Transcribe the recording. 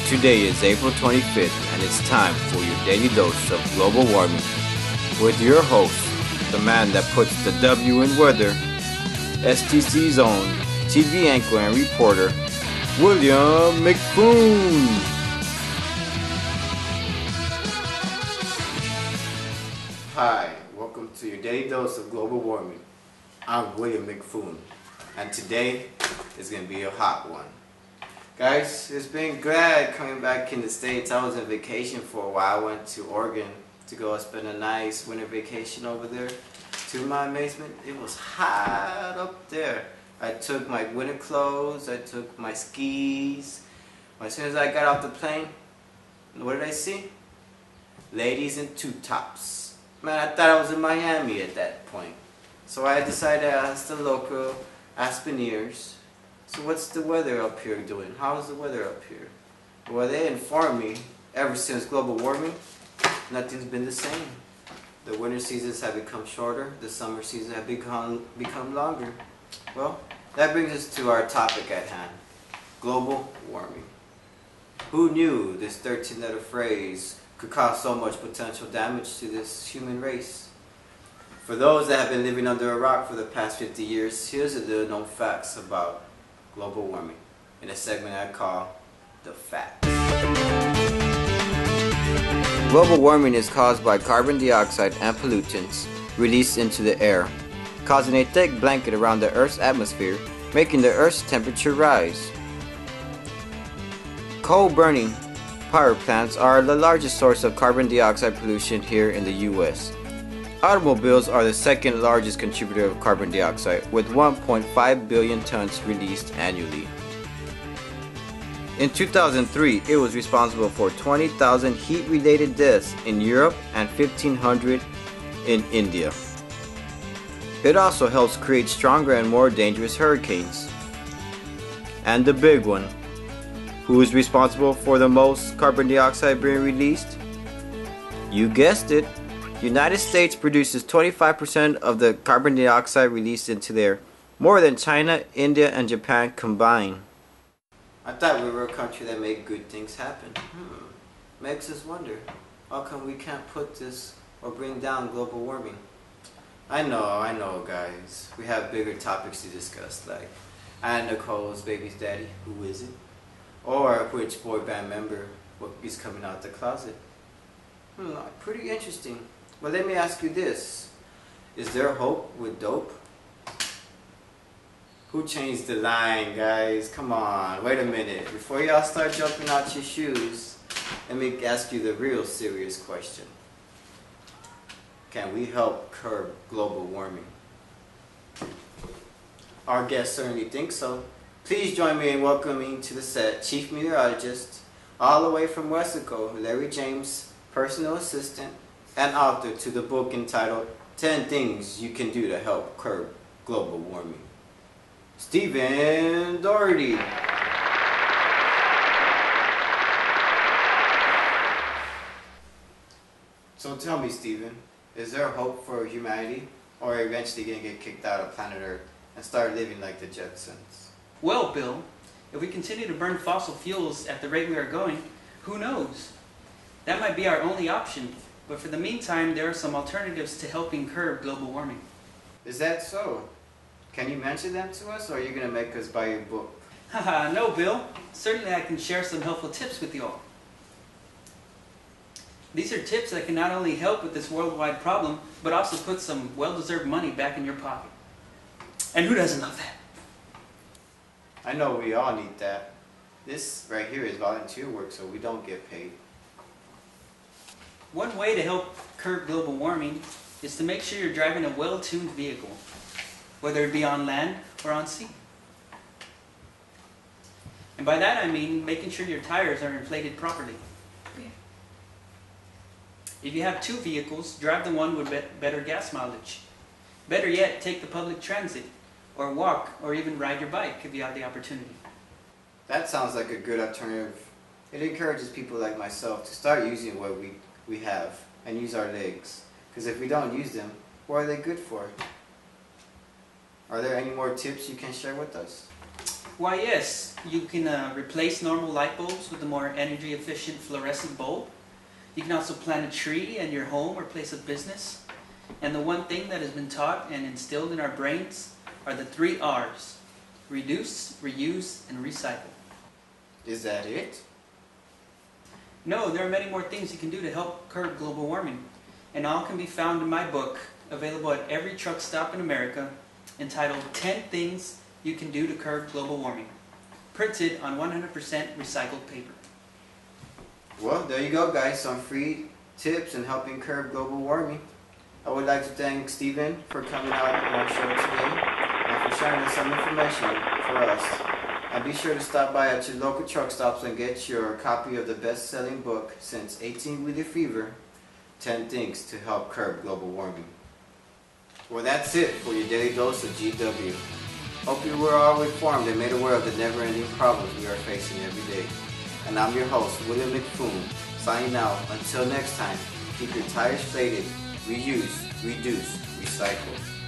Today is April 25th and it's time for your daily dose of global warming with your host, the man that puts the W in weather, STC's own TV anchor and reporter, William McFoon. Hi, welcome to your daily dose of global warming. I'm William McFoon and today is going to be a hot one. Guys, it's been glad coming back in the States. I was on vacation for a while. I went to Oregon to go spend a nice winter vacation over there. To my amazement, it was hot up there. I took my winter clothes, I took my skis. As soon as I got off the plane, what did I see? Ladies in tube tops. Man, I thought I was in Miami at that point. So I decided to ask the local Aspeneers, so what's the weather up here doing? How's the weather up here? Well, they informed me ever since global warming, nothing's been the same. The winter seasons have become shorter, the summer seasons have become longer. Well, that brings us to our topic at hand, global warming. Who knew this 13-letter phrase could cause so much potential damage to this human race? For those that have been living under a rock for the past 50 years, here's the little known facts about global warming in a segment I call The Facts. Global warming is caused by carbon dioxide and pollutants released into the air, causing a thick blanket around the Earth's atmosphere, making the Earth's temperature rise. Coal-burning power plants are the largest source of carbon dioxide pollution here in the U.S. Automobiles are the second largest contributor of carbon dioxide, with 1.5 billion tons released annually. In 2003, it was responsible for 20,000 heat-related deaths in Europe and 1,500 in India. It also helps create stronger and more dangerous hurricanes. And the big one, who is responsible for the most carbon dioxide being released? You guessed it. United States produces 25% of the carbon dioxide released into the air, more than China, India, and Japan combined. I thought we were a country that made good things happen. Makes us wonder, how come we can't put this or bring down global warming? I know guys, we have bigger topics to discuss, like Anna Nicole's baby's daddy, who is it? Or which boy band member is coming out the closet. Pretty interesting. But let me ask you this, is there hope with dope? Who changed the line, guys? Come on, wait a minute. Before y'all start jumping out your shoes, let me ask you the real serious question. Can we help curb global warming? Our guest certainly thinks so. Please join me in welcoming to the set Chief Meteorologist, all the way from Wesco, Larry James, personal assistant, and author to the book entitled 10 Things You Can Do to Help Curb Global Warming, Stephen Doherty. So tell me, Stephen, is there hope for humanity, or are we eventually going to get kicked out of planet Earth and start living like the Jetsons? Well, Bill, if we continue to burn fossil fuels at the rate we are going, who knows? That might be our only option. But for the meantime, there are some alternatives to helping curb global warming. Is that so? Can you mention them to us, or are you going to make us buy your book? Haha, no, Bill. Certainly I can share some helpful tips with you all. These are tips that can not only help with this worldwide problem, but also put some well-deserved money back in your pocket. And who doesn't love that? I know we all need that. This right here is volunteer work, so we don't get paid. One way to help curb global warming is to make sure you're driving a well-tuned vehicle, whether it be on land or on sea. And by that I mean making sure your tires are inflated properly. If you have two vehicles, drive the one with better gas mileage. Better yet, take the public transit, or walk, or even ride your bike if you have the opportunity. That sounds like a good alternative. It encourages people like myself to start using what we have and use our legs. Because if we don't use them, what are they good for? Are there any more tips you can share with us? Why yes, you can replace normal light bulbs with a more energy efficient fluorescent bulb. You can also plant a tree in your home or place of business. And the one thing that has been taught and instilled in our brains are the 3 R's: reduce, reuse, and recycle. Is that it? No, there are many more things you can do to help curb global warming. And all can be found in my book, available at every truck stop in America, entitled 10 Things You Can Do to Curb Global Warming, printed on 100% recycled paper. Well, there you go, guys. Some free tips in helping curb global warming. I would like to thank Steven for coming out on our show today and for sharing some information for us. And be sure to stop by at your local truck stops and get your copy of the best-selling book since 18-Wheeler Fever, 10 Things to Help Curb Global Warming. Well, that's it for your daily dose of GW. Hope you were all informed and made aware of the never-ending problems we are facing every day. And I'm your host, William McFoon, signing out. Until next time, keep your tires plated, reuse, reduce, recycle.